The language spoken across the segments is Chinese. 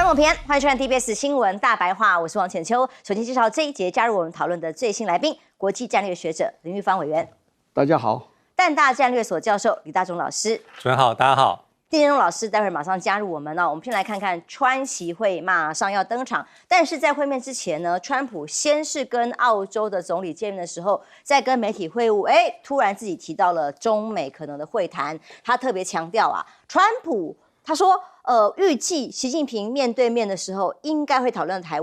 中午平安，欢迎收看 TBS 新闻大白话，我是王浅秋。首先介绍这一节加入我们讨论的最新来宾，国际战略学者林玉芳委员。大家好。淡大战略所教授李大中老师。主持人好，大家好。丁建中老师待会儿马上加入我们哦。我们先来看看川习会马上要登场，但是在会面之前呢，川普先是跟澳洲的总理见面的时候，在跟媒体会晤，突然自己提到了中美可能的会谈，他特别强调啊，川普他说。预计习近平面对面的时候，应该会讨论台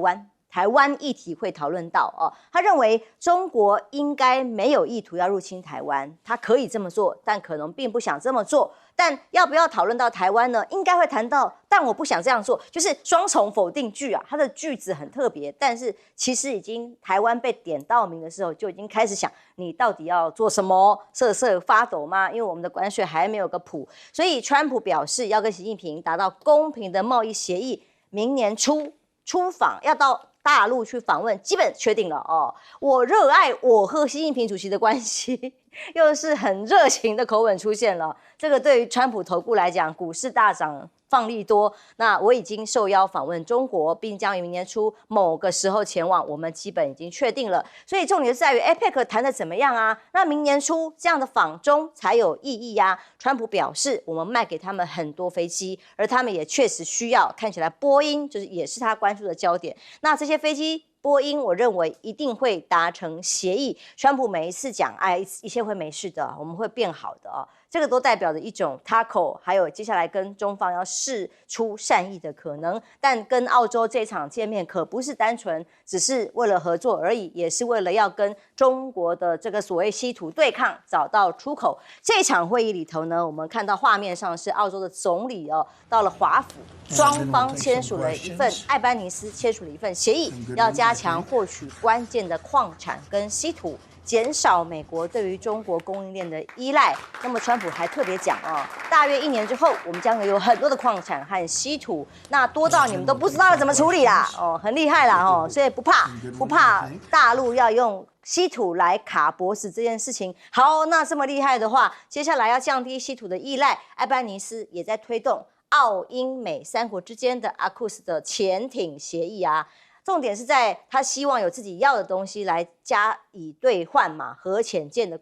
湾议题会讨论到哦。他认为中国应该没有意图要入侵台湾，他可以这么做，但可能并不想这么做。但要不要讨论到台湾呢？应该会谈到，但我不想这样做，就是双重否定句啊。它的句子很特别，但是其实已经台湾被点到名的时候，就已经开始想你到底要做什么，瑟瑟发抖吗？因为我们的关税还没有个谱，所以川普表示要跟习近平达到公平的贸易协议，明年初出访，要到大陆去访问，基本确定了哦。我热爱我和习近平主席的关系。又是很热情的口吻出现了，这个对于川普投顾来讲，股市大涨放利多。那我已经受邀访问中国，并将于明年初某个时候前往，我们基本已经确定了。所以重点是在于 APEC 谈得怎么样啊？那明年初这样的访中才有意义呀。川普表示，我们卖给他们很多飞机，而他们也确实需要。看起来波音就是也是他关注的焦点。那这些飞机。波音，我认为一定会达成协议。川普每一次讲，一切会没事的，我们会变好的哦。这个都代表着一种 tackle， 还有接下来跟中方要释出善意的可能。但跟澳洲这场见面可不是单纯只是为了合作而已，也是为了要跟中国的这个所谓稀土对抗找到出口。这场会议里头呢，我们看到画面上是澳洲的总理哦，到了华府。双方签署了一份，艾班尼斯签署了一份协议，要加强获取关键的矿产跟稀土，减少美国对于中国供应链的依赖。那么川普还特别讲哦，大约1年之后，我们将有很多的矿产和稀土，那多到你们都不知道要怎么处理啦，哦，很厉害啦哦，所以不怕大陆要用稀土来卡脖子这件事情。好，那这么厉害的话，接下来要降低稀土的依赖，艾班尼斯也在推动。澳英美3国之间的 AUKUS 的潜艇协议啊，重点是在他希望有自己要的东西来加以兑换嘛，核潜舰的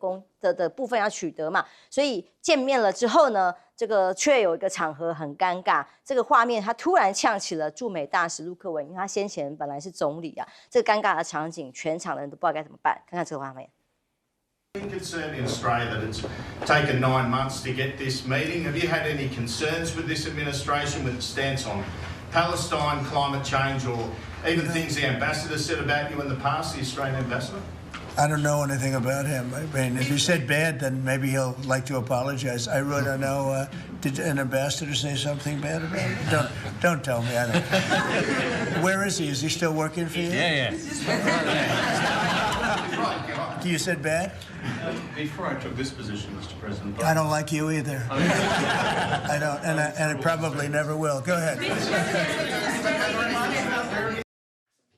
部分要取得嘛，所以见面了之后呢，这个却有一个场合很尴尬，这个画面他突然呛起了驻美大使陆克文，因为他先前本来是总理啊，这个尴尬的场景，全场的人都不知道该怎么办，看看这个画面。Concern in Australia that it's taken 9 months to get this meeting. Have you had any concerns with this administration with its stance on Palestine, climate change, or even things the ambassador said about you in the past, the Australian ambassador? I don't know anything about him. I mean, if he said bad, then maybe he'll like to apologize. I really don't know. Did an ambassador say something bad about him? Don't tell me. I don't. Where is he? Is he still working for you? Yeah. You said bad? Before I took this position, Mr. President. I don't like you either. I don't, and I probably never will. Go ahead.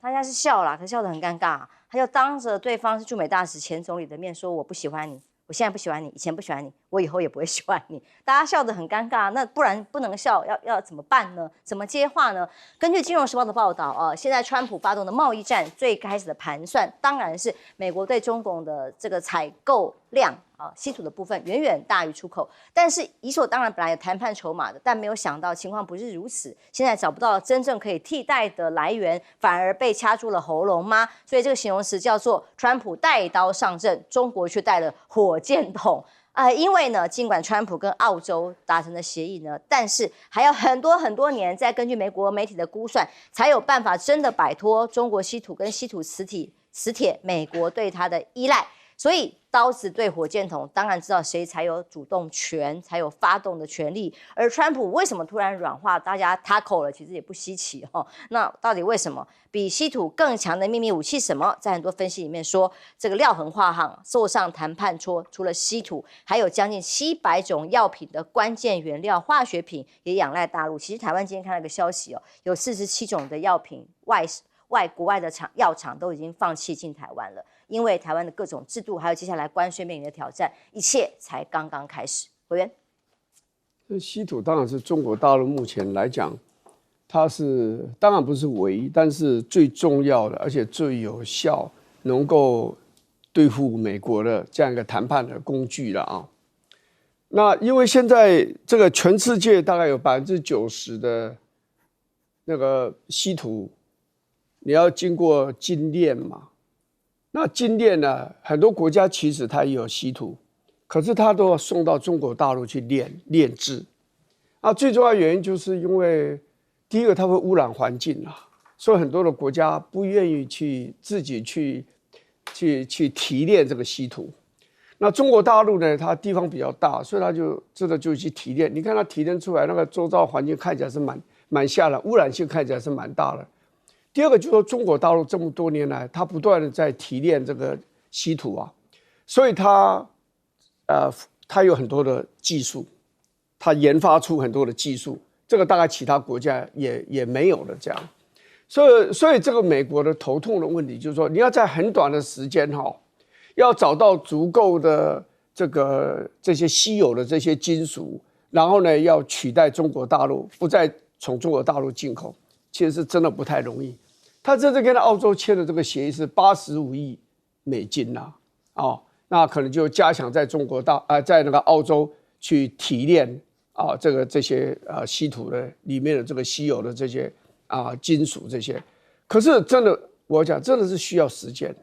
他应该是笑啦，可是笑得很尴尬，他就当着对方是驻美大使前总理的面说：“我不喜欢你，我现在不喜欢你，以前不喜欢你，我以后也不会喜欢你。”大家笑得很尴尬，那不然不能笑，要怎么办呢？怎么接话呢？根据《金融时报》的报道，现在川普发动的贸易战最开始的盘算，当然是美国对中共的这个采购量。稀土的部分远远大于出口，但是理所当然本来有谈判筹码的，但没有想到情况不是如此，现在找不到真正可以替代的来源，反而被掐住了喉咙吗？所以这个形容词叫做川普带刀上阵，中国却带了火箭筒。因为呢，尽管川普跟澳洲达成了协议呢，但是还要很多年，再根据美国媒体的估算，才有办法真的摆脱中国稀土跟稀土磁铁美国对它的依赖。所以刀子对火箭筒，当然知道谁才有主动权，才有发动的权利。而川普为什么突然软化，大家tackle了，其实也不稀奇哦。那到底为什么？比稀土更强的秘密武器什么？在很多分析里面说，这个廖恒化行坐上谈判桌，除了稀土，还有将近700种药品的关键原料化学品也仰赖大陆。其实台湾今天看到一个消息哦，有47种的药品国外的药厂都已经放弃进台湾了。因为台湾的各种制度，还有接下来关税面临的挑战，一切才刚刚开始。委员，这稀土当然是中国大陆目前来讲，它是当然不是唯一，但是最重要的，而且最有效，能够对付美国的这样一个谈判的工具了啊。那因为现在这个全世界大概有90%的那个稀土，你要经过精炼嘛。那精炼呢，很多国家其实它也有稀土，可是它都要送到中国大陆去炼制。啊，最重要的原因就是因为第一个它会污染环境啊，所以很多的国家不愿意自己去提炼这个稀土。那中国大陆呢，它地方比较大，所以它就真的就去提炼。你看它提炼出来那个周遭环境看起来是蛮吓人，污染性看起来是蛮大的。第二个就是说，中国大陆这么多年来，它不断的在提炼这个稀土啊，所以它有很多的技术，它研发出很多的技术，这个大概其他国家也没有的这样。所以这个美国的头痛的问题就是说，你要在很短的时间要找到足够的这些稀有的这些金属，然后呢要取代中国大陆，不再从中国大陆进口，其实是真的不太容易。他这次跟澳洲签的这个协议是85亿美金呐，那可能就加强在在那个澳洲去提炼这些稀土的里面的这个稀有的这些金属这些，可是真的我讲真的是需要时间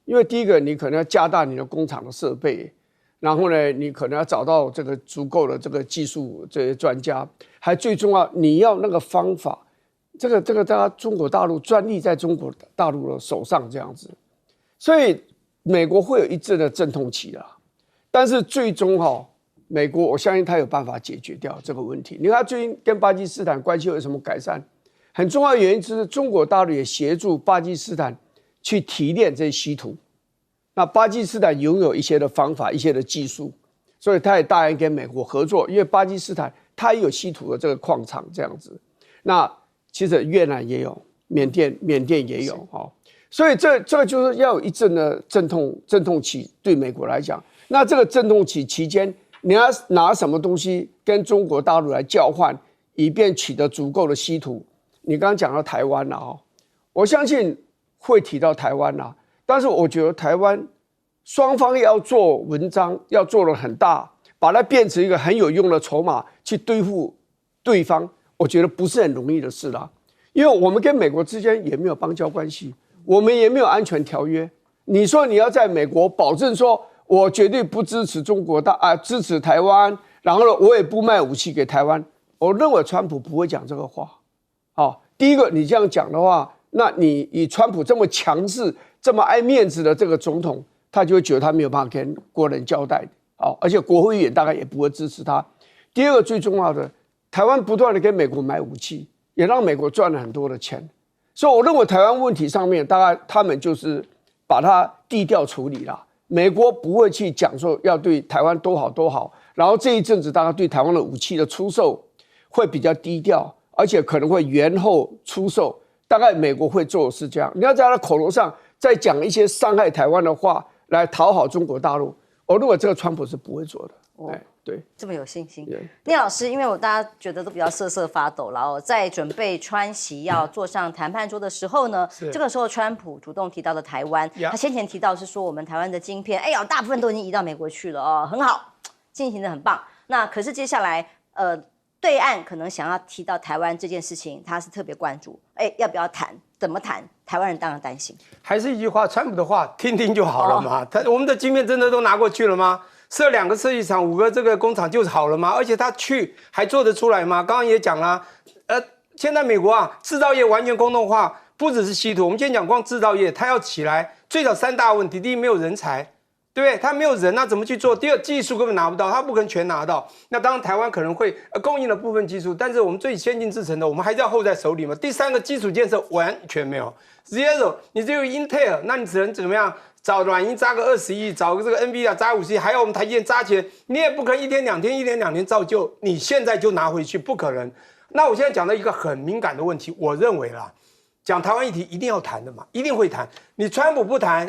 因为第一个你可能要加大你的工厂的设备，然后呢你可能要找到这个足够的这个技术这些专家，还最重要你要那个方法。这个大家中国大陆专利在中国大陆的手上这样子，所以美国会有一阵的阵痛期啦。但是最终美国我相信他有办法解决掉这个问题。你看他最近跟巴基斯坦关系有什么改善？很重要的原因就是中国大陆也协助巴基斯坦去提炼这些稀土。那巴基斯坦拥有一些的方法、一些的技术，所以他也答应跟美国合作，因为巴基斯坦它也有稀土的这个矿场这样子。那其实越南也有，缅甸也有所以这个就是要有一阵的阵痛期，对美国来讲。那这个阵痛期期间，你要拿什么东西跟中国大陆来交换，以便取得足够的稀土？你刚刚讲到台湾了我相信会提到台湾啦，但是我觉得台湾双方要做文章，要做得很大，把它变成一个很有用的筹码去对付对方。我觉得不是很容易的事啦，因为我们跟美国之间也没有邦交关系，我们也没有安全条约。你说你要在美国保证说，我绝对不支持支持台湾，然后呢，我也不卖武器给台湾。我认为川普不会讲这个话。第一个，你这样讲的话，那你以川普这么强势、这么爱面子的这个总统，他就会觉得他没有办法跟国人交代而且国会议员大概也不会支持他。第二个最重要的。台湾不断的跟美国买武器，也让美国赚了很多的钱，所以我认为台湾问题上面，大概他们就是把它低调处理了。美国不会去讲说要对台湾多好多好，然后这一阵子大概对台湾的武器的出售会比较低调，而且可能会延后出售。大概美国会做的是这样，你要在他的口头上再讲一些伤害台湾的话来讨好中国大陆，我认为这个川普是不会做的。对，这么有信心。聂老师，因为大家觉得都比较瑟瑟发抖，然后在准备川习要坐上谈判桌的时候呢，这个时候川普主动提到了台湾，他先前提到是说我们台湾的晶片，大部分都已经移到美国去了很好，进行的很棒。那可是接下来对岸可能想要提到台湾这件事情，他是特别关注，要不要谈，怎么谈？台湾人当然担心。还是一句话，川普的话听听就好了嘛。我们的晶片真的都拿过去了吗？设2个设计厂，5个这个工厂就好了吗？而且他去还做得出来吗？刚刚也讲了，现在美国制造业完全公众化，不只是稀土，我们今天讲光制造业，它要起来，最少3大问题：第一，没有人才，对不对？他没有人，那怎么去做？第二，技术根本拿不到，他不可能全拿到。那当然，台湾可能会供应了部分技术，但是我们最先进制程的，我们还是要hold在手里嘛。第3个，基础建设完全没有 ，zero， 你只有 Intel， 那你只能怎么样？找软银扎个20亿，找个这个 NVIDIA扎50亿，还要我们台积电扎钱，你也不可能1天2天、1天2天造就，你现在就拿回去，不可能。那我现在讲到一个很敏感的问题，我认为啦，讲台湾议题一定要谈的嘛，一定会谈。你川普不谈，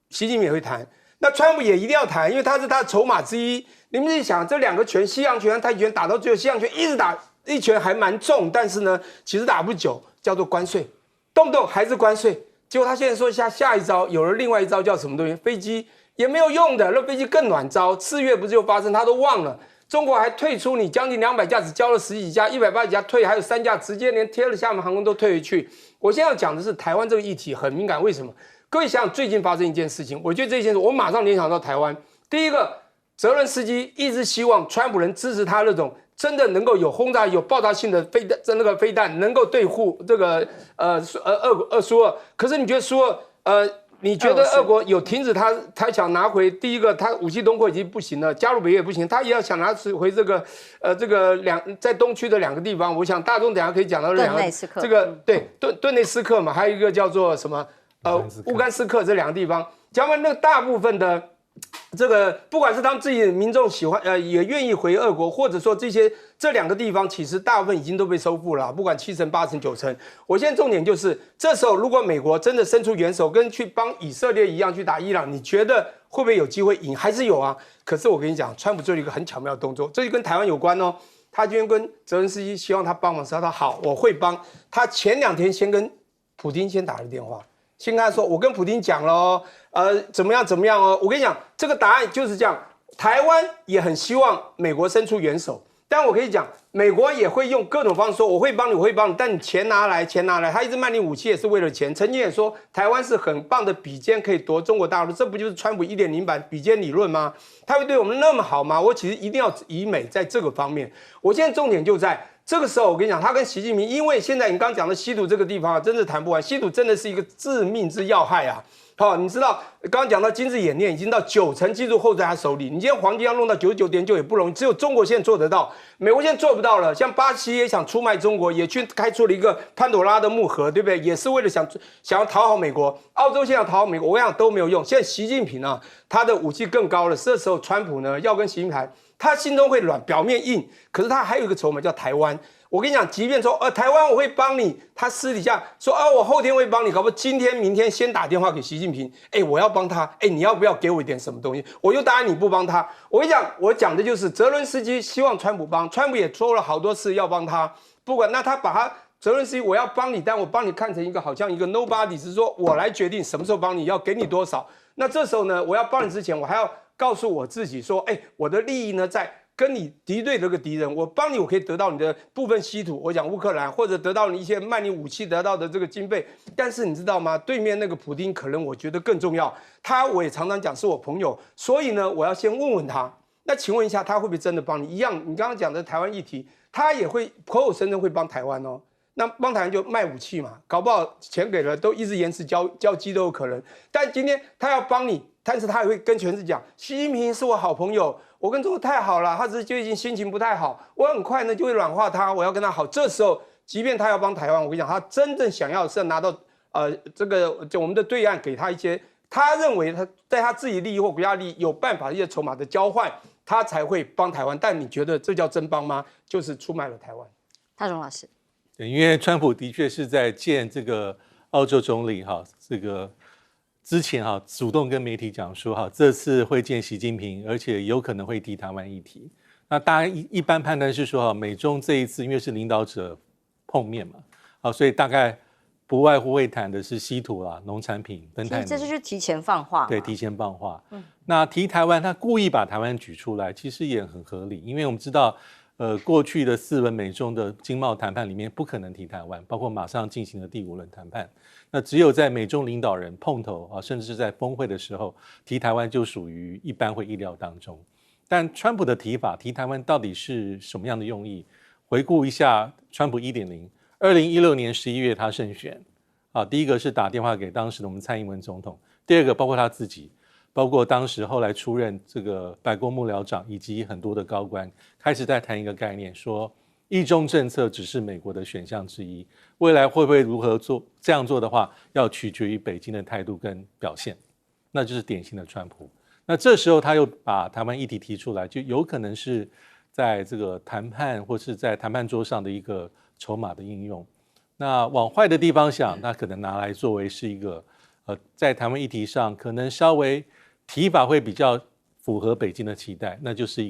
习近平也会谈。那川普也一定要谈，因为他是他的筹码之一。你们自己想，这2个拳，西洋拳和太极拳打到最后，西洋拳一直打一拳还蛮重，但是呢，其实打不久，叫做关税，动不动还是关税。结果他现在说下一招有了另外一招叫什么东西？飞机也没有用的，那飞机更暖招。4月不是就发生，他都忘了。中国还退出你将近200架，只交了10几架，180架退，还有3架直接连贴了厦门航空都退回去。我现在要讲的是台湾这个议题很敏感，为什么？各位想想最近发生一件事情，我觉得这件事我马上联想到台湾。第一个，泽伦斯基一直希望川普人支持他那种真的能够有轰炸、有爆炸性的飞弹，能够对付这个苏俄。可是你觉得苏俄你觉得俄国有停止他想拿回第一个，他武器东扩已经不行了，加入北约也不行，他也要想拿回这个在东区的2个地方。我想大众等一下可以讲到顿内斯克，这个对顿内斯克嘛，还有一个叫做什么乌干斯克这2个地方，讲完那个大部分的。这个不管是他们自己的民众喜欢，也愿意回俄国，或者说这2个地方，其实大部分已经都被收复了，不管7成、8成、9成。我现在重点就是，这时候如果美国真的伸出援手，跟去帮以色列一样去打伊朗，你觉得会不会有机会赢？还是有啊？可是我跟你讲，川普做了一个很巧妙的动作，这就跟台湾有关哦。他今天跟泽伦斯基希望他帮忙，说他好，我会帮。他前2天先跟普丁先打了电话。先跟他说，我跟普丁讲了哦，怎么样哦？我跟你讲，这个答案就是这样。台湾也很希望美国伸出援手，但我可以讲，美国也会用各种方式说我会帮你，但你钱拿来。他一直卖你武器也是为了钱。曾经也说台湾是很棒的比肩，可以夺中国大陆，这不就是川普1.0版比肩理论吗？他会对我们那么好吗？我其实一定要以美在这个方面。我现在重点就在。这个时候，我跟你讲，他跟习近平，因为现在你刚讲的稀土这个地方啊，真是谈不完。稀土真的是一个致命之要害啊！好，你知道刚刚讲到金字演练已经到9成技术后在他手里，你今天黄金要弄到99.9也不容易，只有中国现在做得到，美国现在做不到了。像巴西也想出卖中国，也去开出了一个潘朵拉的木盒，对不对？也是为了想要讨好美国。澳洲现在要讨好美国，我想都没有用。现在习近平啊，他的武器更高了。这时候川普呢要跟习近平谈。他心中会软，表面硬，可是他还有一个筹码叫台湾。我跟你讲，即便说台湾我会帮你，他私底下说我后天会帮你，搞不好今天明天先打电话给习近平，我要帮他，你要不要给我一点什么东西？我就答应你不帮他。我跟你讲，我讲的就是泽伦斯基希望川普帮，川普也说了好多次要帮他，不管那他把他泽伦斯基我要帮你，但我帮你看成一个好像一个 nobody， 是说我来决定什么时候帮你，要给你多少。那这时候呢，我要帮你之前，我还要告诉我自己说，我的利益呢在跟你敌对这个敌人，我帮你，我可以得到你的部分稀土，我讲乌克兰，或者得到你一些卖你武器得到的这个经费。但是你知道吗？对面那个普丁可能我觉得更重要，我也常常讲是我朋友，所以呢，我要先问问他。那请问一下，他会不会真的帮你？一样，你刚刚讲的台湾议题，他也会口口声声会帮台湾哦。那帮台湾就卖武器嘛，搞不好钱给了都一直延迟交机都有可能。但今天他要帮你，但是他也会跟全世界讲，习近平是我好朋友，我跟中国太好了，他只是最近心情不太好，我很快呢就会软化他，我要跟他好。这时候，即便他要帮台湾，我跟你讲，他真正想要的是拿到就我们的对岸给他一些他认为他在他自己利益或国家利益有办法一些筹码的交换，他才会帮台湾。但你觉得这叫真帮吗？就是出卖了台湾。大荣老师。对，因为川普的确是在见这个澳洲总理这个之前主动跟媒体讲说这次会见习近平，而且有可能会提台湾议题。那大家一般判断是说美中这一次因为是领导者碰面嘛，所以大概不外乎会谈的是稀土啦、农产品、芬太尼。这就是提前放话。对，提前放话。那提台湾，他故意把台湾举出来，其实也很合理，因为我们知道。过去的4轮美中的经贸谈判里面不可能提台湾，包括马上进行的第5轮谈判。那只有在美中领导人碰头甚至是在峰会的时候提台湾，就属于一般会意料当中。但川普的提法提台湾到底是什么样的用意？回顾一下川普1.0， 2016年11月他胜选第一个是打电话给当时的我们蔡英文总统，第二个包括他自己。包括当时后来出任这个白宫幕僚长以及很多的高官，开始在谈一个概念，说一中政策只是美国的选项之一，未来会不会如何做？这样做的话，要取决于北京的态度跟表现，那就是典型的川普。那这时候他又把台湾议题提出来，就有可能是在这个谈判或是在谈判桌上的一个筹码的应用。那往坏的地方想，那可能拿来作为是一个在台湾议题上可能稍微提法会比较符合北京的期待，那就是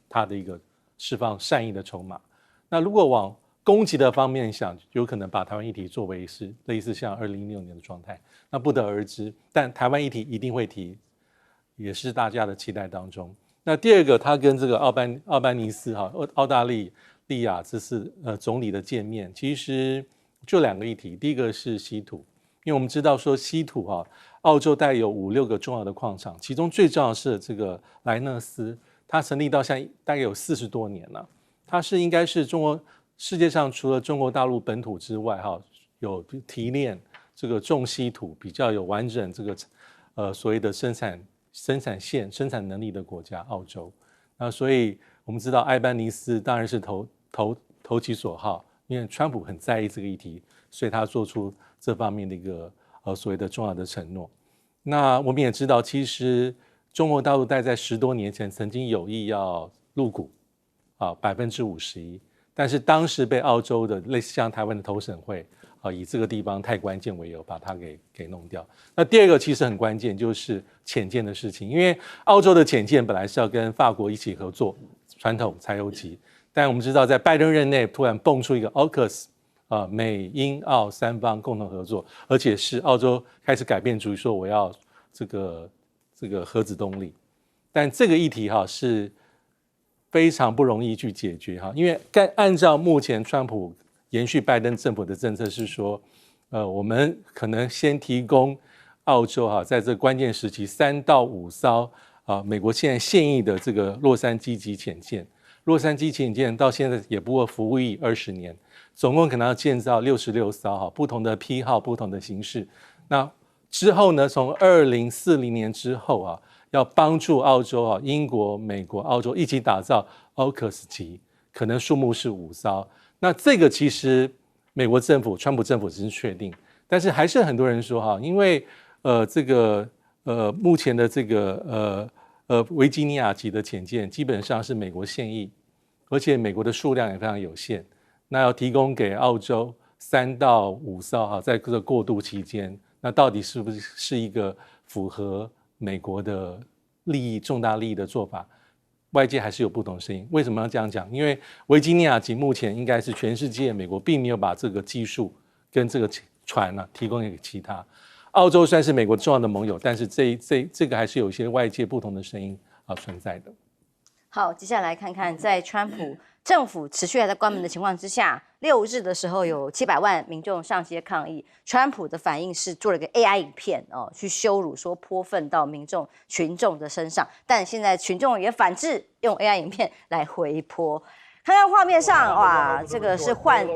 他的一个释放善意的筹码。那如果往攻击的方面想，有可能把台湾议题作为是类似像2016年的状态，那不得而知。但台湾议题一定会提，也是大家的期待当中。那第二个，他跟这个奥班尼斯澳大利亚这次总理的见面，其实就2个议题，第一个是稀土，因为我们知道说稀土澳洲带有5、6个重要的矿场，其中最重要的是这个莱讷斯，它成立到现在大概有40多年了，它是应该是世界上除了中国大陆本土之外，有提炼这个重稀土比较有完整这个所谓的生产线生产能力的国家澳洲。那所以我们知道艾班尼斯当然是投其所好，因为川普很在意这个议题，所以他做出这方面的一个所谓的重要的承诺。那我们也知道，其实中国大陆在10多年前曾经有意要入股51%，但是当时被澳洲的类似像台湾的投审会以这个地方太关键为由，把它给弄掉。那第二个其实很关键，就是潜舰的事情，因为澳洲的潜舰本来是要跟法国一起合作传统柴油机，但我们知道在拜登任内突然蹦出一个 AUKUS，美英澳3方共同合作，而且是澳洲开始改变主意，说我要这个核子动力，但这个议题是非常不容易去解决因为按照目前川普延续拜登政府的政策是说，我们可能先提供澳洲在这关键时期3到5艘美国现在现役的这个洛杉矶级潜舰，洛杉矶潜舰到现在也不过服务役20年，总共可能要建造66艘不同的批号、不同的形式。那之后呢，从2040年之后要帮助澳洲英国、美国、澳洲一起打造 AUKUS 级，可能数目是5艘。那这个其实美国政府、川普政府只是确定，但是还是很多人说因为目前的这个维吉尼亚级的潜舰基本上是美国现役，而且美国的数量也非常有限，那要提供给澳洲3到5艘在这个过渡期间，那到底是不是一个符合美国的重大利益的做法？外界还是有不同声音。为什么要这样讲？因为维吉尼亚级目前应该是全世界美国并没有把这个技术跟这个船提供给其他。澳洲算是美国重要的盟友，但是这个还是有一些外界不同的声音存在的。好，接下来看看在川普政府持续还在关门的情况之下，6日的时候有700万民众上街抗议，川普的反应是做了个 AI 影片去羞辱说泼粪到群众的身上，但现在群众也反制，用 AI 影片来回泼。看看画面上，哇，这个是换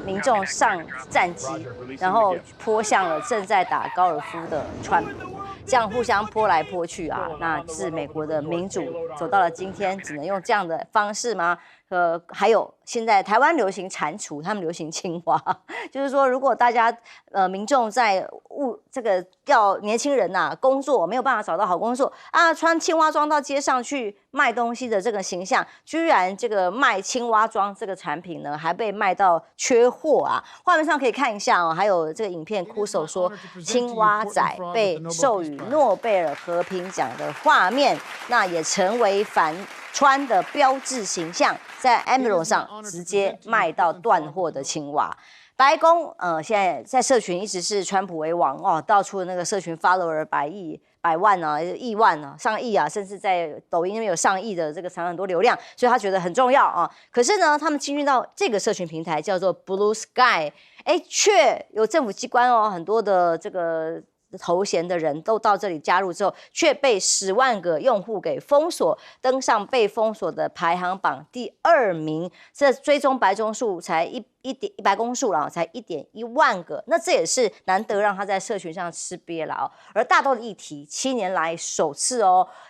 民众上战机，然后泼向了正在打高尔夫的川普，这样互相泼来泼去那是美国的民主走到了今天，只能用这样的方式吗？还有现在台湾流行蟾蜍，他们流行青蛙，就是说如果大家民众在这个要年轻人工作没有办法找到好工作穿青蛙装到街上去卖东西的这个形象，居然这个卖青蛙装这个产品呢还被卖到缺货画面上可以看一下还有这个影片哭手说青蛙仔被授予诺贝尔和平奖的画面，那也成为反川的标志形象，在 Amazon 上直接卖到断货的青蛙。白宫现在在社群一直是川普为王到处那个社群 follower 百万亿万上亿甚至在抖音那边有上亿的这个常很多流量，所以他觉得很重要可是呢，他们进军到这个社群平台叫做 Blue Sky， 却有政府机关很多的这个头衔的人都到这里加入之后，却被10万个用户给封锁，登上被封锁的排行榜第2名，这追踪白中数才白公数才1.1万个，那这也是难得让他在社群上吃瘪了而大豆的议题7年来首次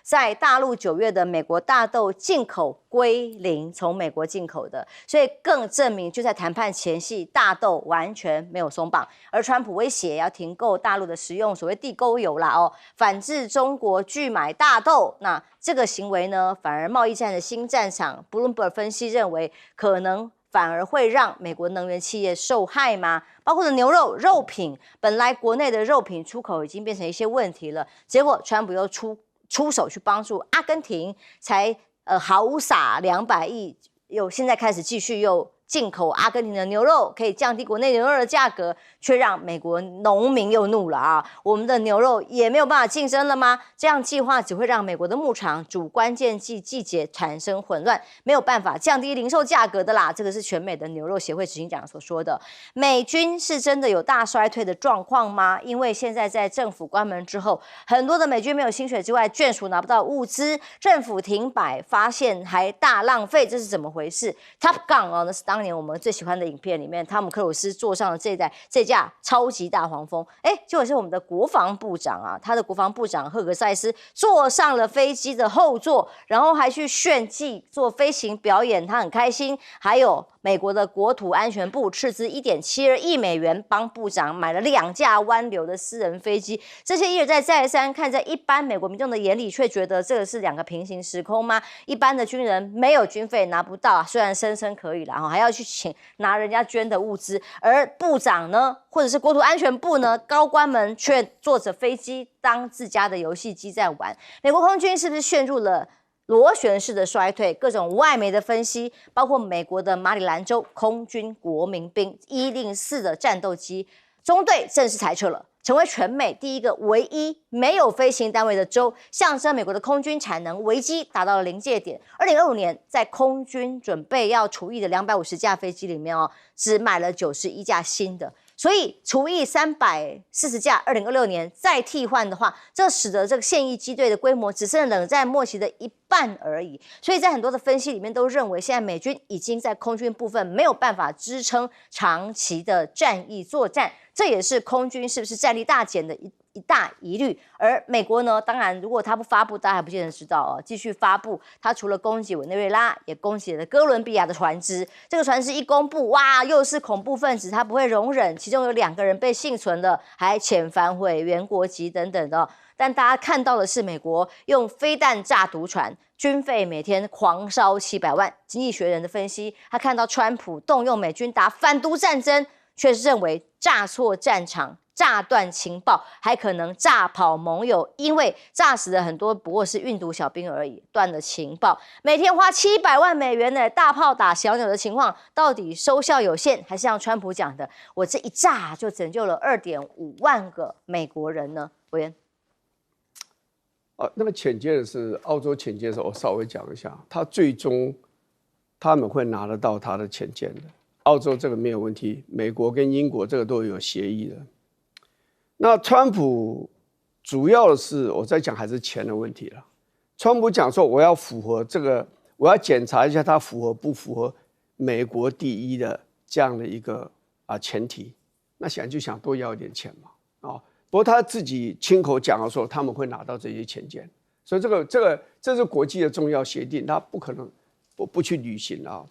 在大陆9月的美国大豆进口归零，从美国进口的，所以更证明就在谈判前夕，大豆完全没有松绑。而川普威胁要停购大陆的食用所谓地沟油反制中国拒买大豆，那这个行为呢，反而贸易战的新战场 ，Bloomberg 分析认为可能反而会让美国能源企业受害吗？包括的牛肉、肉品，本来国内的肉品出口已经变成一些问题了，结果川普又出手去帮助阿根廷，才豪撒200亿现在开始继续又进口阿根廷的牛肉，可以降低国内牛肉的价格，却让美国农民又怒了啊！我们的牛肉也没有办法竞争了吗？这样计划只会让美国的牧场主关键季节产生混乱，没有办法降低零售价格的啦。这个是全美的牛肉协会执行长所说的。美军是真的有大衰退的状况吗？因为现在在政府关门之后，很多的美军没有薪水之外，眷属拿不到物资，政府停摆，发现还大浪费，这是怎么回事 ？Top Gun 哦，那是当年我们最喜欢的影片里面，汤姆克鲁斯坐上了这架超级大黄蜂，结果是我们的国防部长啊，他的国防部长赫格塞斯坐上了飞机的后座，然后还去炫技做飞行表演，他很开心。还有美国的国土安全部斥资1.72亿美元帮部长买了2架湾流的私人飞机，这些一而再三，看在一般美国民众的眼里，却觉得这个是2个平行时空吗？一般的军人没有军费拿不到，虽然声称可以啦，还要去拿人家捐的物资，而部长呢，或者是国土安全部呢，高官们却坐着飞机当自家的游戏机在玩。美国空军是不是陷入了螺旋式的衰退？各种外媒的分析，包括美国的马里兰州空军国民兵104的战斗机中队正式裁撤了，成为全美第一个唯一没有飞行单位的州，象征美国的空军产能危机达到了临界点。2025年，在空军准备要除役的250架飞机里面只买了91架新的。所以除以340架，2026年再替换的话，这使得这个现役机队的规模只剩冷战末期的1半而已。所以在很多的分析里面都认为，现在美军已经在空军部分没有办法支撑长期的战役作战，这也是空军是不是战力大减的一大疑虑。而美国呢，当然如果他不发布，大家还不见得知道继续发布，他除了攻击委内瑞拉，也攻击了哥伦比亚的船只。这个船只一公布，哇，又是恐怖分子，他不会容忍，其中有2个人被幸存了，还遣返回原国籍等等的。但大家看到的是，美国用飞弹炸毒船，军费每天狂烧700万。经济学人的分析，他看到川普动用美军打反毒战争，却是认为炸错战场，炸断情报，还可能炸跑盟友，因为炸死了很多不过是运毒小兵而已，断了情报。每天花700万美元的大炮打小鸟的情况，到底收效有限，还是像川普讲的，我这一炸就拯救了2.5万个美国人呢？委员，那个潜舰是澳洲潜舰的时候，我稍微讲一下，他最终他们会拿得到他的潜舰的。澳洲这个没有问题，美国跟英国这个都有协议的。那川普主要的是我在讲还是钱的问题了。川普讲说我要符合这个，我要检查一下他符合不符合美国第一的这样的一个前提。那想就想多要一点钱嘛不过他自己亲口讲的说他们会拿到这些潜舰，所以这是国际的重要协定，他不可能不去履行啊。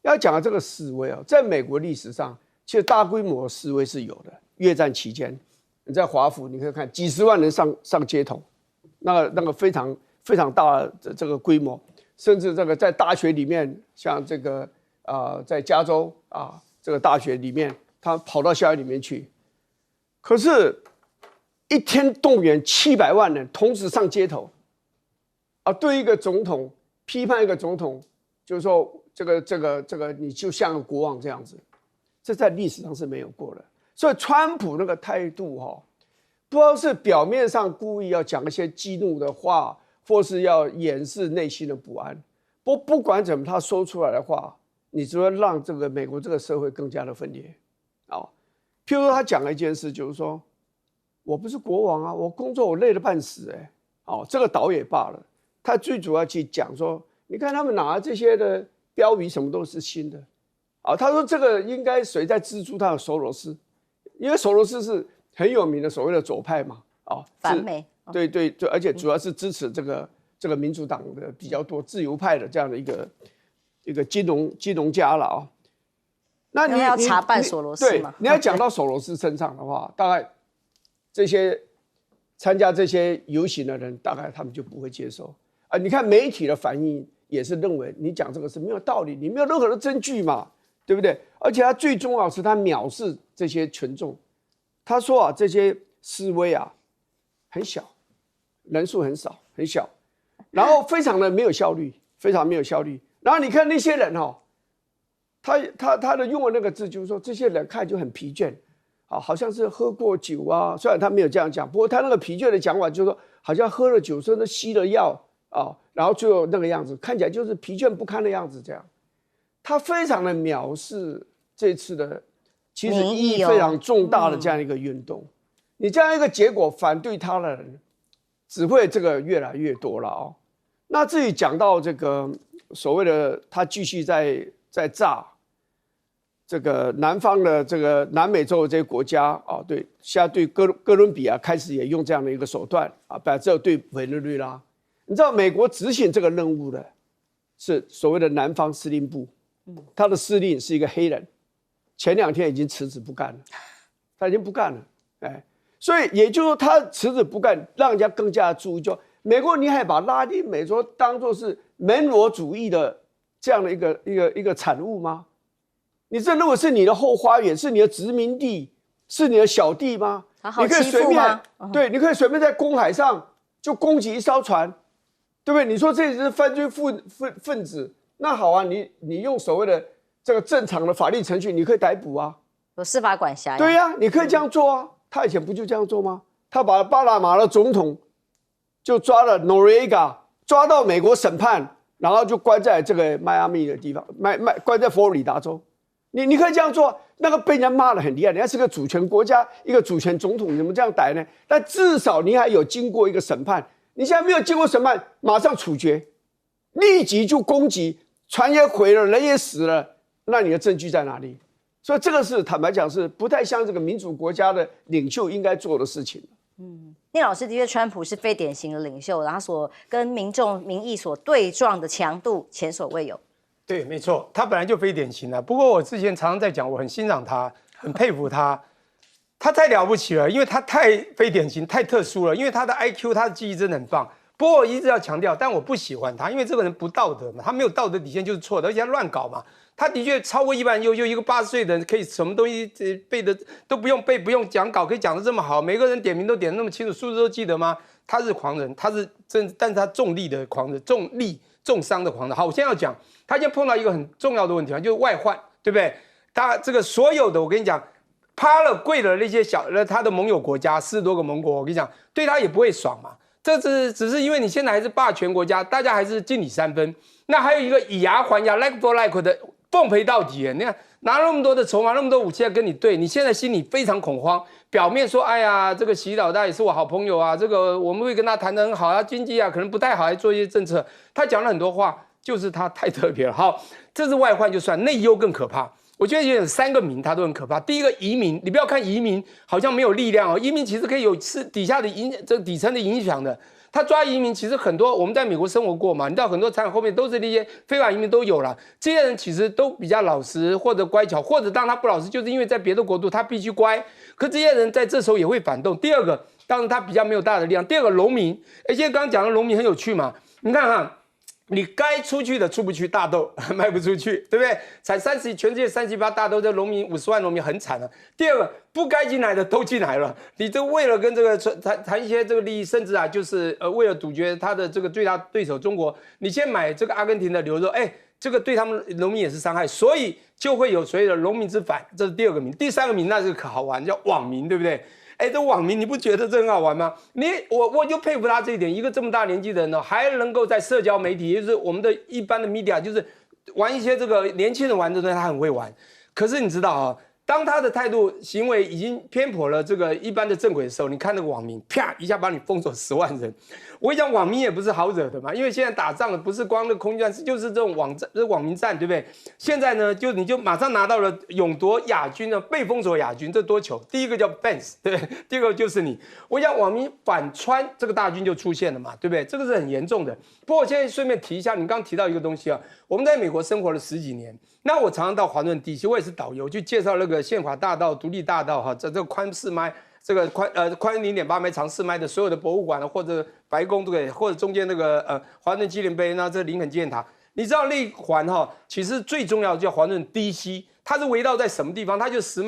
要讲的这个示威在美国历史上，其实大规模的示威是有的。越战期间，你在华府你可以看几十万人上街头，那个非常非常大的这个规模，甚至这个在大学里面，像这个在加州这个大学里面，他跑到校园里面去，可是一天动员700万人同时上街头，对一个总统批判一个总统，就是说这个你就像个国王这样子，这在历史上是没有过的。所以川普那个态度不知道是表面上故意要讲一些激怒的话，或是要掩饰内心的不安。不管怎么，他说出来的话，你只会让这个美国这个社会更加的分裂譬如说他讲了一件事，就是说我不是国王我工作我累得半死这个倒也罢了，他最主要去讲说，你看他们拿这些的标语什么都是新的他说这个应该谁在资助他的索罗斯，因为索罗斯是很有名的所谓的左派嘛反美对，而且主要是支持这个民主党的比较多自由派的这样的一个金融家了那你要查办索罗斯嘛？对，你要讲到索罗斯身上的话，大概这些参加这些游行的人，大概他们就不会接受你看媒体的反应也是认为你讲这个是没有道理，你没有任何的证据嘛，对不对？而且他最重要是他藐视这些群众，他说这些示威很小，人数很少很小，然后非常的没有效率，非常没有效率，然后你看那些人哦，他的用的那个字就是说，这些人看就很疲倦，啊，好像是喝过酒啊。虽然他没有这样讲，不过他那个疲倦的讲法就是说，好像喝了酒，甚至吸了药啊，然后最后那个样子，看起来就是疲倦不堪的样子。这样，他非常的藐视这次的，其实意义非常重大的这样一个运动。你这样一个结果，反对他的人只会这个越来越多了哦。那至于讲到这个所谓的他继续在炸这个南方的这个南美洲的这些国家啊，对，现在对哥伦比亚开始也用这样的一个手段啊，本来只有对委内瑞拉。你知道美国执行这个任务的是所谓的南方司令部，他的司令是一个黑人，前2天已经辞职不干了，他已经不干了，哎，所以也就是说他辞职不干，让人家更加注意，就美国你还把拉丁美洲当作是门罗主义的这样的一个产物吗？你这如果是你的后花园，是你的殖民地，是你的小弟吗？你可以随便对，你可以随便在公海上就攻击一艘船，对不对？你说这是犯罪分子，那好啊，你用所谓的这个正常的法律程序，你可以逮捕啊，有司法管辖。对呀，你可以这样做啊。他以前不就这样做吗？他把巴拿马的总统就抓了 Noriega， 抓到美国审判，然后就关在这个迈阿密的地方，关在佛罗里达州。你可以这样做，那个被人家骂得很厉害，人家是个主权国家，一个主权总统，你怎么这样逮呢？但至少你还有经过一个审判，你现在没有经过审判，马上处决，立即就攻击，船也毁了，人也死了，那你的证据在哪里？所以这个是坦白讲是不太像这个民主国家的领袖应该做的事情。聂老师的确，川普是非典型的领袖，然后所跟民众民意所对撞的强度前所未有。对，没错，他本来就非典型的。不过我之前常常在讲，我很欣赏他，很佩服他，他太了不起了，因为他太非典型、太特殊了。因为他的 IQ、他的记忆真的很棒。不过我一直要强调，但我不喜欢他，因为这个人不道德嘛，他没有道德底线就是错的，而且他乱搞嘛。他的确超过一般人优秀，一个80岁的人可以什么东西背的都不用背，不用讲稿，可以讲得这么好，每个人点名都点得那么清楚，数字都记得吗？他是狂人，他是真，但是他重利的狂人，重伤的狂人。好，我现在要讲，他现在碰到一个很重要的问题就是外患，对不对？他这个所有的，我跟你讲，趴了跪了那些他的盟友国家40多个盟国，我跟你讲，对他也不会爽嘛。这只是因为你现在还是霸权国家，大家还是敬你3分。那还有一个以牙还牙 ，like for like 的奉陪到底。你看拿那么多的筹码，那么多武器来跟你对，你现在心里非常恐慌。表面说，哎呀，这个习老大也是我好朋友啊，这个我们会跟他谈得很好啊，经济啊可能不太好，来做一些政策。他讲了很多话，就是他太特别了。好，这是外患就算，内忧更可怕。我觉得有3个民，它都很可怕。第一个移民，你不要看移民好像没有力量哦，移民其实可以有底下的这个底层的影响的。他抓移民其实很多，我们在美国生活过嘛，你知道很多产后面都是那些非法移民都有了。这些人其实都比较老实或者乖巧，或者当他不老实，就是因为在别的国度他必须乖。可这些人在这时候也会反动。第二个，当然他比较没有大的力量。第二个，农民，现在刚刚讲的农民很有趣嘛，你看哈。你该出去的出不去，大豆卖不出去，对不对？全世界37%大豆，这农民50万农民很惨了。第二个，不该进来的都进来了，你这为了跟这个谈一些这个利益，甚至啊，就是为了杜绝他的这个最大对手中国，你先买这个阿根廷的牛肉，哎，这个对他们农民也是伤害，所以就会有所谓的农民之反，这是第2个民。第3个民那是可好玩，叫网民，对不对？哎，这网民你不觉得这很好玩吗？我就佩服他这一点，一个这么大年纪的人呢，还能够在社交媒体，也就是我们的一般的 media， 就是玩一些这个年轻人玩的东西，他很会玩。可是你知道啊，当他的态度行为已经偏颇了这个一般的正轨的时候，你看那个网民，啪一下把你封锁10万人。我跟你讲，网民也不是好惹的嘛，因为现在打仗的不是光那个空军战，就是这种网民战，对不对？现在呢，你就马上拿到了勇夺亚军的被封锁亚军，这多糗！第一个叫 Pence， 对不对？第二个就是你。我讲网民反川这个大军就出现了嘛，对不对？这个是很严重的。不过我现在顺便提一下，你刚刚提到一个东西啊，我们在美国生活了10几年，那我常常到华盛顿地区，我也是导游，去介绍那个宪法大道、独立大道哈，这个宽4迈。这个宽0.8迈长4迈的所有的博物馆或者白宫对不对？或者中间那个华盛顿纪念碑，那这林肯纪念塔，你知道那一环哈，其实最重要的叫华盛顿 DC， 它是围绕在什么地方？它就10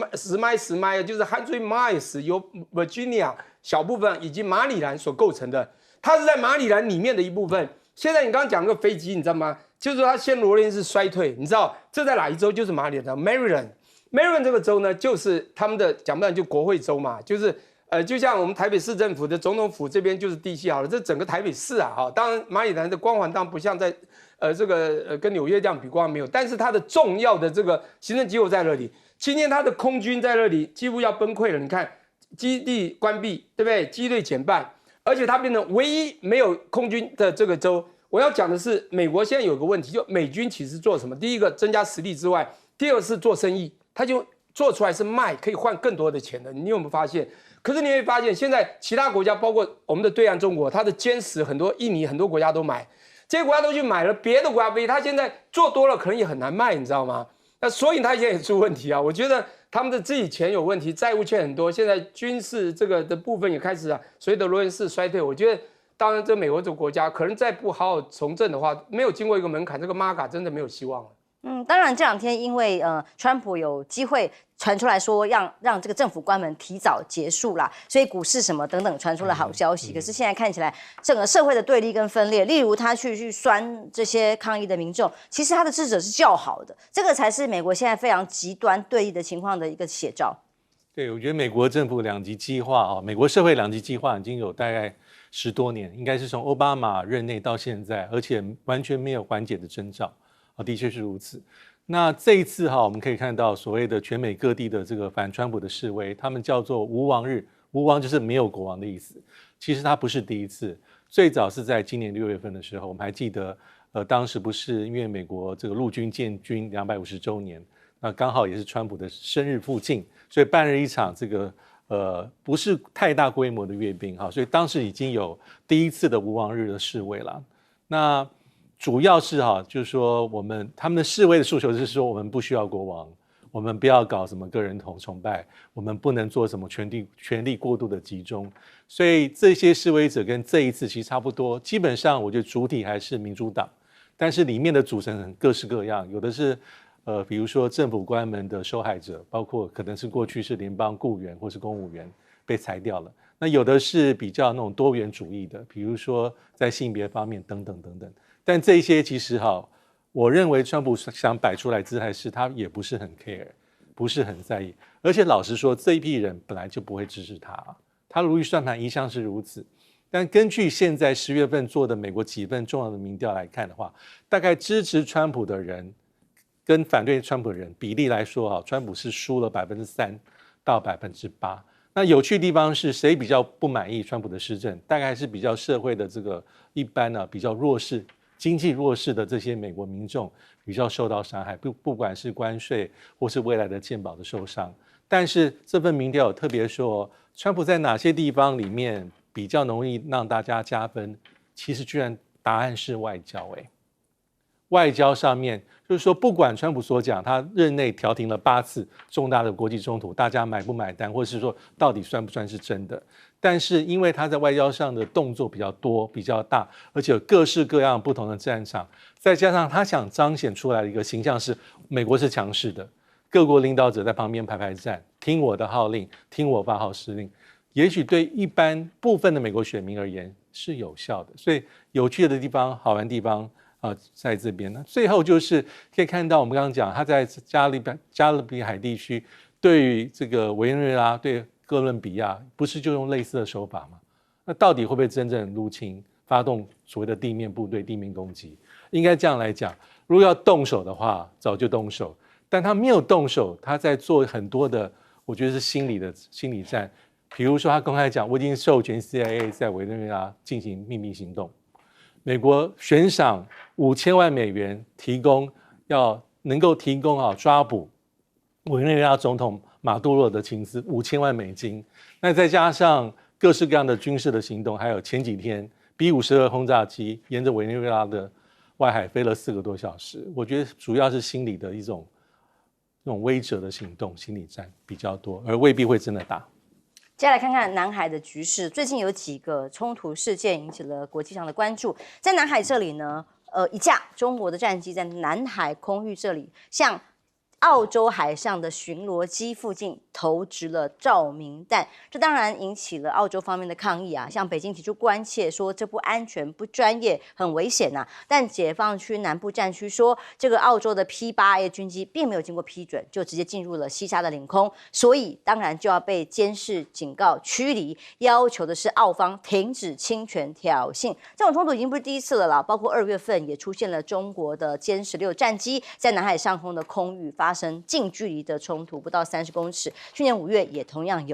迈，就是 100 miles 由 Virginia 小部分以及马里兰所构成的，它是在马里兰里面的一部分。现在你刚刚讲那个飞机，你知道吗？就是说它现罗联是衰退。你知道这在哪一州？就是马里兰 Maryland 这个州呢，就是他们的讲不然就国会州嘛，就是就像我们台北市政府的总统府这边就是地系好了，这整个台北市啊，哈，当然马里兰的光环当然不像在跟纽约这样比光环没有，但是它的重要的这个行政机构在那里。今天它的空军在那里几乎要崩溃了，你看基地关闭，对不对？机队减半，而且它变成唯一没有空军的这个州。我要讲的是，美国现在有个问题，就美军其实做什么？第一个增加实力之外，第二个是做生意，他就做出来是卖，可以换更多的钱的。你有没有发现？可是你会发现，现在其他国家，包括我们的对岸中国，它的歼十很多，印尼很多国家都买，这些国家都去买了别的国家飞机，它现在做多了，可能也很难卖，你知道吗？那所以它现在也出问题啊。我觉得他们的自己钱有问题，债务欠很多，现在军事这个的部分也开始所谓的罗恩式衰退。我觉得，当然这美国这个国家可能再不好好重振的话，没有经过一个门槛，这个 MAGA 真的没有希望了。当然这两天因为川普有机会传出来说让这个政府关门提早结束啦，所以股市什么等等传出了好消息。可是现在看起来整个社会的对立跟分裂，例如他去酸这些抗议的民众，其实他的支持者是较好的，这个才是美国现在非常极端对立的情况的一个写照。对，我觉得美国政府两极计划美国社会两极计划已经有大概10多年，应该是从奥巴马任内到现在，而且完全没有缓解的征兆。的确是如此。那这一次我们可以看到所谓的全美各地的这个反川普的示威，他们叫做无王日，无王就是没有国王的意思。其实它不是第一次，最早是在今年6月份的时候，我们还记得，当时不是因为美国这个陆军建军250周年，那刚好也是川普的生日附近，所以办了一场这个不是太大规模的阅兵所以当时已经有第一次的无王日的示威了。那主要是就是说他们的示威的诉求是说，我们不需要国王，我们不要搞什么个人崇拜，我们不能做什么权力过度的集中。所以这些示威者跟这一次其实差不多，基本上我觉得主体还是民主党，但是里面的组成很各式各样，有的是比如说政府关门的受害者，包括可能是过去是联邦雇员或是公务员被裁掉了，那有的是比较那种多元主义的，比如说在性别方面等等等等。但这一些其实我认为川普想摆出来姿态是他也不是很 care， 不是很在意，而且老实说这一批人本来就不会支持他如意算盘一向是如此。但根据现在10月份做的美国几份重要的民调来看的话，大概支持川普的人跟反对川普的人比例来说川普是输了3%到8%。那有趣的地方是谁比较不满意川普的施政，大概是比较社会的这个一般比较弱势经济弱势的这些美国民众比较受到伤害，不管是关税或是未来的健保的受伤。但是这份民调有特别说，川普在哪些地方里面比较容易让大家加分，其实居然答案是外交。外交上面就是说，不管川普所讲他任内调停了8次重大的国际冲突，大家买不买单，或是说到底算不算是真的，但是因为他在外交上的动作比较多比较大，而且有各式各样不同的战场，再加上他想彰显出来的一个形象是美国是强势的，各国领导者在旁边排站，听我的号令，听我发号施令，也许对一般部分的美国选民而言是有效的。所以有趣的地方好玩的地方在这边呢。最后就是可以看到我们刚刚讲他在加勒比海地区对于这个委内瑞拉对哥伦比亚不是就用类似的手法吗？那到底会不会真正入侵发动所谓的地面部队地面攻击？应该这样来讲，如果要动手的话早就动手，但他没有动手，他在做很多的我觉得是心理战。比如说他公开讲，我已经授权 CIA 在委内瑞拉进行秘密行动，美国悬赏5000万美元能够提供抓捕委内瑞拉总统马杜罗的情资5000万美金，那再加上各式各样的军事的行动，还有前几天 B-52轰炸机沿着委内瑞拉的外海飞了4个多小时，我觉得主要是心理的一种威慑的行动，心理战比较多，而未必会真的打。接下来看看南海的局势，最近有几个冲突事件引起了国际上的关注。在南海这里呢，一架中国的战机在南海空域这里向澳洲海上的巡逻机附近投掷了照明弹，这当然引起了澳洲方面的抗议啊，向北京提出关切，说这不安全、不专业、很危险呐。但解放区南部战区说，这个澳洲的 P8A 军机并没有经过批准，就直接进入了西沙的领空，所以当然就要被监视、警告、驱离，要求的是澳方停止侵权挑衅。这种冲突已经不是第一次了啦，包括2月份也出现了中国的歼16战机在南海上空的空域发生近距离的冲突，不到30公尺。去年5月也同样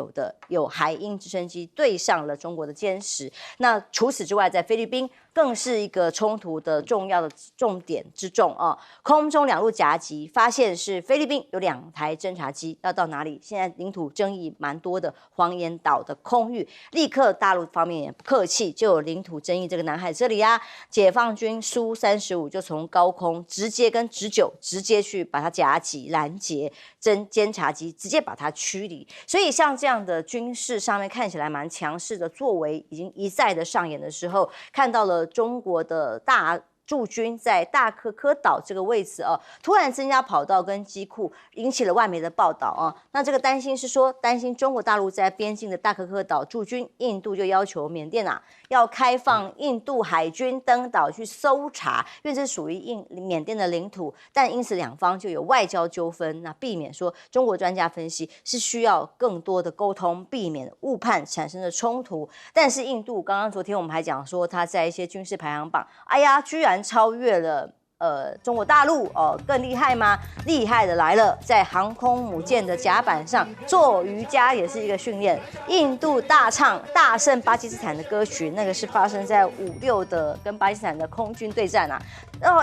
有海鹰直升机对上了中国的歼10。那除此之外，在菲律宾更是一个冲突的重要的重点之重啊！空中2路夹击，发现是菲律宾有2台侦察机要到哪里？现在领土争议蛮多的黄岩岛的空域，立刻大陆方面也不客气，就有领土争议这个南海这里啊，解放军苏35就从高空直接跟直9直接去把它夹击拦截，侦察机直接把它驱离。所以像这样的军事上面看起来蛮强势的作为，已经一再的上演的时候，看到了中国的大驻军在大可可岛这个位置哦，突然增加跑道跟机库，引起了外媒的报道啊。那这个担心是说，担心中国大陆在边境的大可可岛驻军，印度就要求缅甸要开放印度海军登岛去搜查，因为这属于缅甸的领土，但因此两方就有外交纠纷。那避免说，中国专家分析是需要更多的沟通，避免误判产生的冲突。但是印度刚刚昨天我们还讲说，他在一些军事排行榜，哎呀，居然超越了中国大陆更厉害吗？厉害的来了，在航空母舰的甲板上做瑜伽也是一个训练。印度大唱大胜巴基斯坦的歌曲，那个是发生在5.6的跟巴基斯坦的空军对战啊。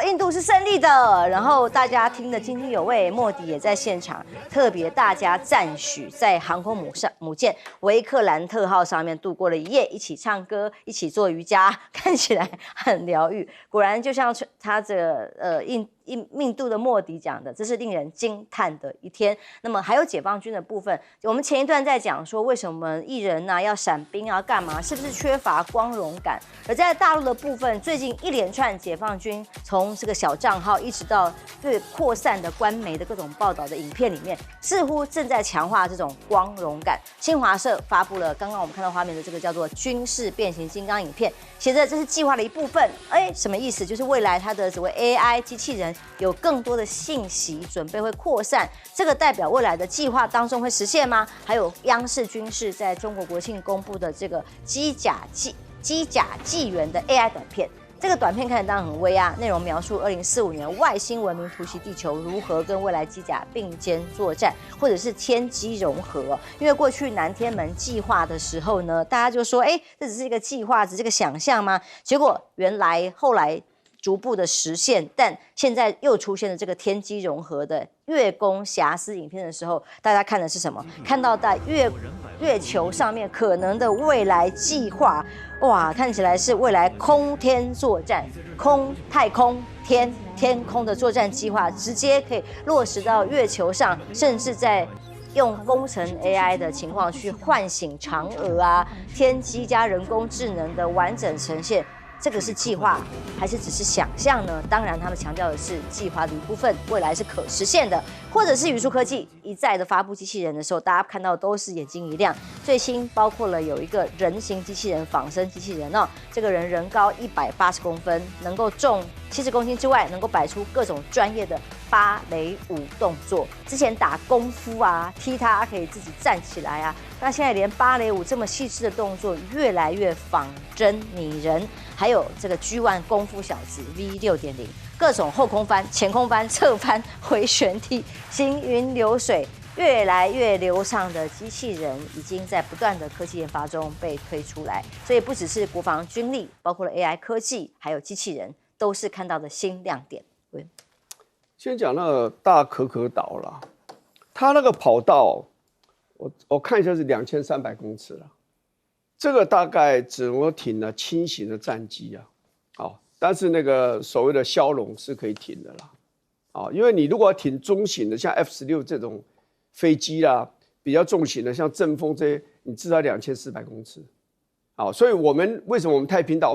印度是胜利的，然后大家听得津津有味。莫迪也在现场，特别大家赞许在航空母舰维克兰特号上面度过了一夜，一起唱歌，一起做瑜伽，看起来很疗愈。果然就像他这个印度的莫迪讲的，这是令人惊叹的一天。那么还有解放军的部分，我们前一段在讲说，为什么艺人要闪兵干嘛？是不是缺乏光荣感？而在大陆的部分，最近一连串解放军从这个小账号一直到对扩散的官媒的各种报道的影片里面，似乎正在强化这种光荣感。新华社发布了刚刚我们看到画面的这个叫做军事变形金刚影片，写着这是计划的一部分。什么意思？就是未来它的所谓 AI 机器人有更多的信息准备会扩散，这个代表未来的计划当中会实现吗？还有央视军事在中国国庆公布的这个机甲纪元的 AI 短片。这个短片看起来当然很威啊，内容描述2045年外星文明突袭地球如何跟未来机甲并肩作战，或者是天机融合。因为过去南天门计划的时候呢，大家就说，这只是一个计划，只是个想象吗？结果原来后来逐步的实现，但现在又出现了这个天机融合的月宫遐思影片的时候，大家看的是什么？看到在月球上面可能的未来计划，哇，看起来是未来空天作战，太空天空的作战计划，直接可以落实到月球上，甚至在用工程 AI 的情况去唤醒嫦娥天机加人工智能的完整呈现。这个是计划还是只是想象呢？当然，他们强调的是计划的一部分，未来是可实现的，或者是宇树科技一再的发布机器人的时候，大家看到都是眼睛一亮。最新包括了有一个人形机器人、仿生机器人这个人高180公分，能够重70公斤之外，能够摆出各种专业的芭蕾舞动作。之前打功夫踢他可以自己站起来那现在连芭蕾舞这么细致的动作越来越仿真拟人。还有这个 G1 功夫小子 V6.0， 各种后空翻、前空翻、侧翻、回旋踢、行云流水，越来越流畅的机器人已经在不断的科技研发中被推出来。所以不只是国防军力，包括了 AI 科技，还有机器人，都是看到的新亮点。先讲那个大可可岛啦，它那个跑道，我看一下是2300公尺了。这个大概只能停了轻型的战机但是那个所谓的枭龙是可以停的啦，因为你如果要停中型的，像 F-16这种飞机啦，比较重型的，像阵风这些，你至少2400公尺，所以我们为什么我们太平岛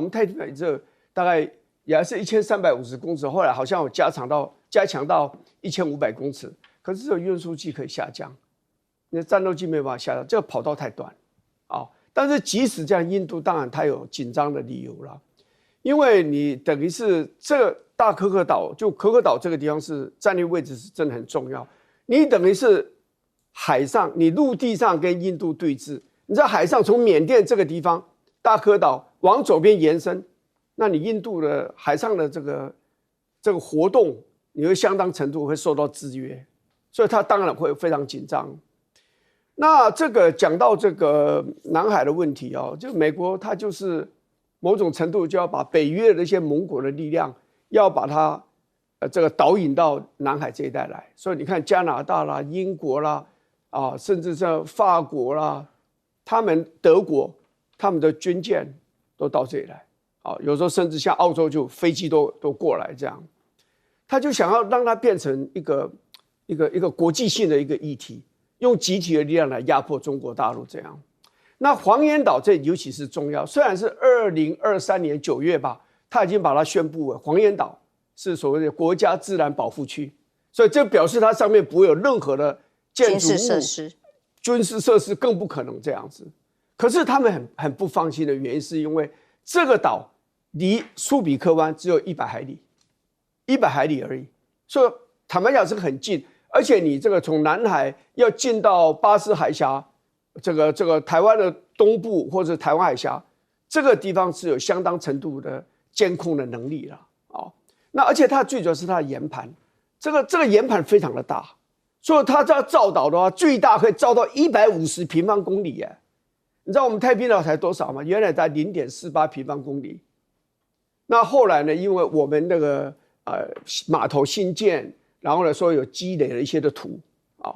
这大概也还是1350公尺，后来好像有加强到1500公尺，可可是只有运输机可以下降，你的战斗机没有办法下降，这个跑道太短啊。但是即使这样，印度当然它有紧张的理由了，因为你等于是这个大可可岛，就可可岛这个地方是战略位置是真的很重要，你等于是海上，你陆地上跟印度对峙，你在海上从缅甸这个地方大可可岛往左边延伸，那你印度的海上的这个活动，你会相当程度会受到制约，所以它当然会非常紧张。那这个讲到这个南海的问题哦，就美国它就是某种程度就要把北约的那些盟国的力量，要把它这个导引到南海这一带来。所以你看加拿大啦、英国啦啊，甚至像法国啦，德国他们的军舰都到这里来啊，有时候甚至像澳洲就飞机都过来这样，他就想要让它变成一个国际性的一个议题。用集体的力量来压迫中国大陆，这样。那黄岩岛这尤其是重要，虽然是2023年9月吧，他已经把它宣布了，黄岩岛是所谓的国家自然保护区，所以这表示它上面不会有任何的建筑物、军事设施，更不可能这样子。可是他们很不放心的原因，是因为这个岛离苏比克湾只有100海里，100海里而已，所以坦白讲是很近。而且你这个从南海要进到巴士海峡，这个台湾的东部或者台湾海峡，这个地方是有相当程度的监控的能力了啊。那而且它最主要是它的岩盘，这个岩盘非常的大，所以它要造岛的话，最大可以造到150平方公里耶。你知道我们太平岛才多少吗？原来才0.48平方公里。那后来呢，因为我们那个码头新建。然后呢，说有积累了一些的土啊，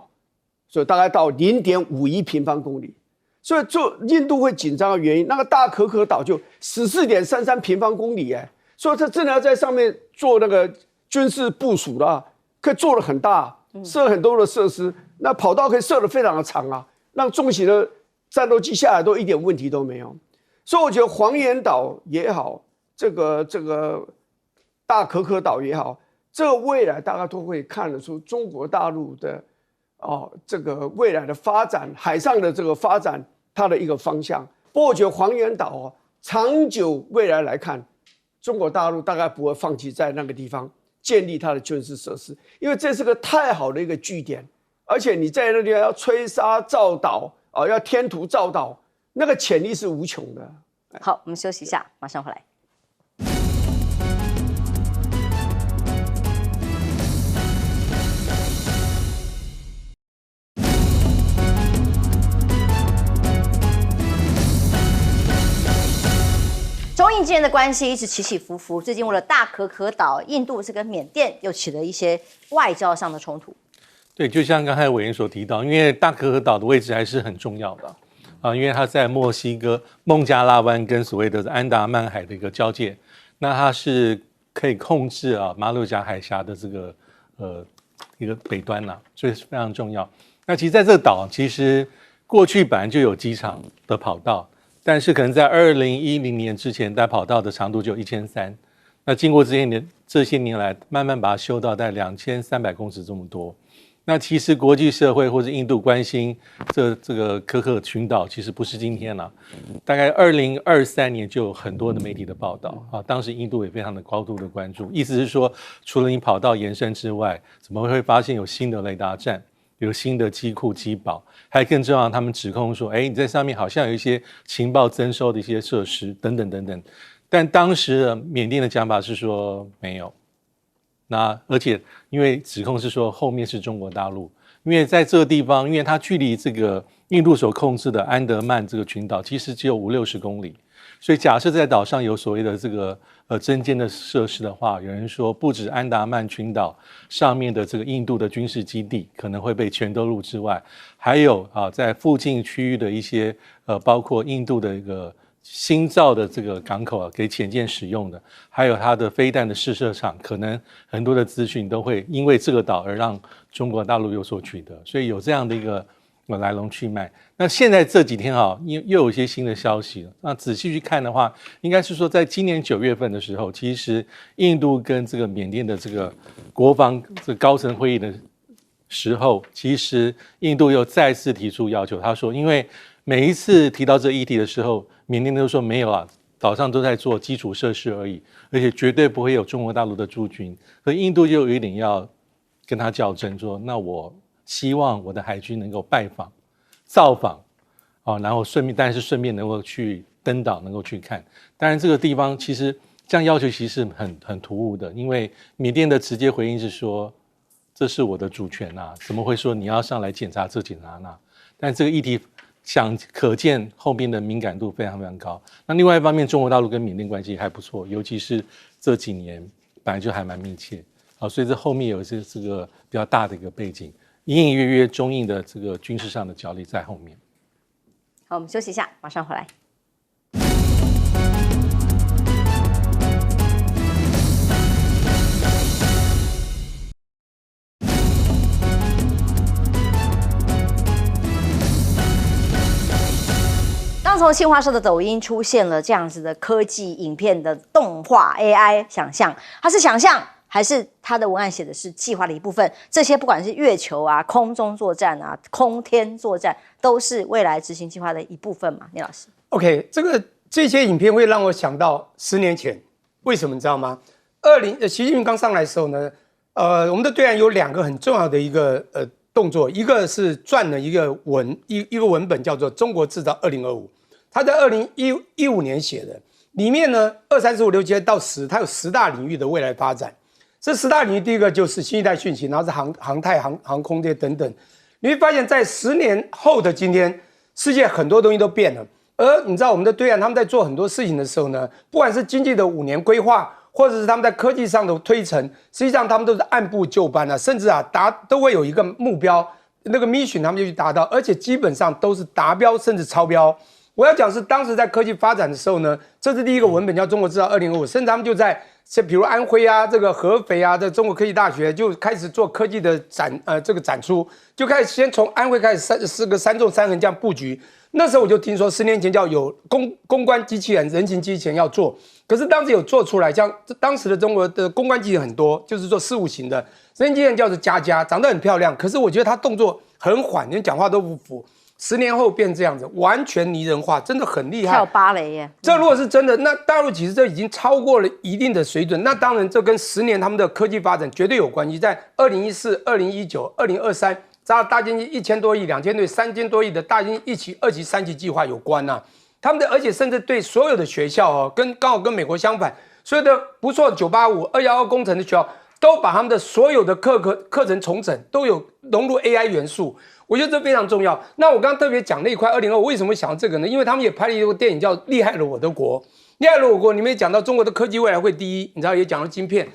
所以大概到0.51平方公里。所以印度会紧张的原因，那个大可可岛就14.33平方公里哎，所以他真的要在上面做那个军事部署的，可以做得很大，设很多的设施，那跑道可以设得非常的长啊，让重型的战斗机下来都一点问题都没有。所以我觉得黄岩岛也好，这个大可可岛也好。这个未来大家都会看得出中国大陆的这个未来的发展，海上的这个发展它的一个方向。不过我觉得黄岩岛长久未来来看，中国大陆大概不会放弃在那个地方建立它的军事设施，因为这是个太好的一个据点，而且你在那地方要吹沙造岛要填土造岛，那个潜力是无穷的。好，我们休息一下，马上回来。中印之间的关系一直起起伏伏，最近为了大可可岛，印度是跟缅甸又起了一些外交上的冲突。对，就像刚才委员所提到，因为大可可岛的位置还是很重要的啊，因为它在墨西哥孟加拉湾跟所谓的安达曼海的一个交界，那它是可以控制马六甲海峡的这个一个北端呐，所以是非常重要。那其实在这个岛，其实过去本来就有机场的跑道。但是可能在2010年之前，在跑道的长度就1300，那经过这些年来，慢慢把它修到在2300公尺这么多。那其实国际社会或者印度关心这个可可群岛，其实不是今天了，大概2023年就有很多的媒体的报道啊，当时印度也非常的高度的关注，意思是说，除了你跑道延伸之外，怎么会发现有新的雷达站？有新的机库机堡，还更重要，他们指控说，你在上面好像有一些情报增收的一些设施，等等等等。但当时缅甸的讲法是说没有，那而且因为指控是说后面是中国大陆，因为在这个地方，因为它距离这个印度所控制的安德曼这个群岛其实只有50-60公里，所以假设在岛上有所谓的这个针尖的设施的话，有人说不止安达曼群岛上面的这个印度的军事基地可能会被全都入之外，还有在附近区域的一些包括印度的一个新造的这个港口给潜舰使用的，还有它的飞弹的试射场，可能很多的资讯都会因为这个岛而让中国大陆有所取得，所以有这样的一个来龙去脉。那现在这几天又有一些新的消息了。那仔细去看的话，应该是说在今年9月份的时候，其实印度跟这个缅甸的这个国防这个高层会议的时候，其实印度又再次提出要求，他说，因为每一次提到这议题的时候，缅甸都说没有啊，岛上都在做基础设施而已，而且绝对不会有中国大陆的驻军。所以印度就有一点要跟他较真，说那我希望我的海军能够拜访、造访，然后但是顺便能够去登岛，能够去看。当然，这个地方其实这样要求其实很突兀的，因为缅甸的直接回应是说，这是我的主权啊，怎么会说你要上来检查这检查那？但这个议题可见后边的敏感度非常非常高。那另外一方面，中国大陆跟缅甸关系还不错，尤其是这几年本来就还蛮密切，所以这后面有这个比较大的一个背景，隐隐约约中印的这个军事上的角力在后面。好，我们休息一下，马上回来。刚从新华社的抖音出现了这样子的科技影片的动画 AI 想象，它是想象还是它的文案写的是计划的一部分？这些不管是月球啊、空中作战啊、空天作战，都是未来执行计划的一部分嘛？聂老师 ，OK， 这些影片会让我想到10年前，为什么你知道吗？习近平刚上来的时候呢，我们的对岸有2个很重要的一个动作，一个是撰了一个文本叫做《中国制造2025》。他在2015年写的，里面呢2、3、4、5、6、7到10，它有10大领域的未来发展。这10大领域，第一个就是新一代讯息，然后是航太、航空这些等等。你会发现在10年后的今天，世界很多东西都变了。而你知道我们的对岸他们在做很多事情的时候呢，不管是经济的5年规划，或者是他们在科技上的推陈，实际上他们都是按部就班啊，甚至都会有一个目标，那个 mission 他们就去达到，而且基本上都是达标甚至超标。我要讲是当时在科技发展的时候呢，这是第一个文本叫《中国制造2025》，甚至他们就在比如安徽啊、这个合肥啊的中国科技大学就开始做科技的展出，就开始先从安徽开始4个3纵3横这样布局。那时候我就听说10年前就要有公关机器人、人形机器人要做，可是当时有做出来，像当时的中国的公关机器人很多，就是做事务型的人形机器人叫做佳佳，长得很漂亮，可是我觉得它动作很缓，连讲话都不符。10年后变这样子，完全拟人化，真的很厉害。跳芭蕾耶！这如果是真的，那大陆其实这已经超过了一定的水准。那当然，这跟10年他们的科技发展绝对有关系。在2014、2019、2023，大经济1000多亿、2000多亿、3000多亿的大经济1期、2期、3期计划有关呐。他们的，而且甚至对所有的学校刚好跟美国相反，所有的不错的985、211工程的学校，都把他们的所有的课程重整，都有融入 AI 元素。我觉得这非常重要。那我刚刚特别讲那一块2025，为什么会想到这个呢？因为他们也拍了一部电影叫《厉害了我的国》。厉害了我国里面讲到中国的科技未来会第一，你知道也讲到晶片。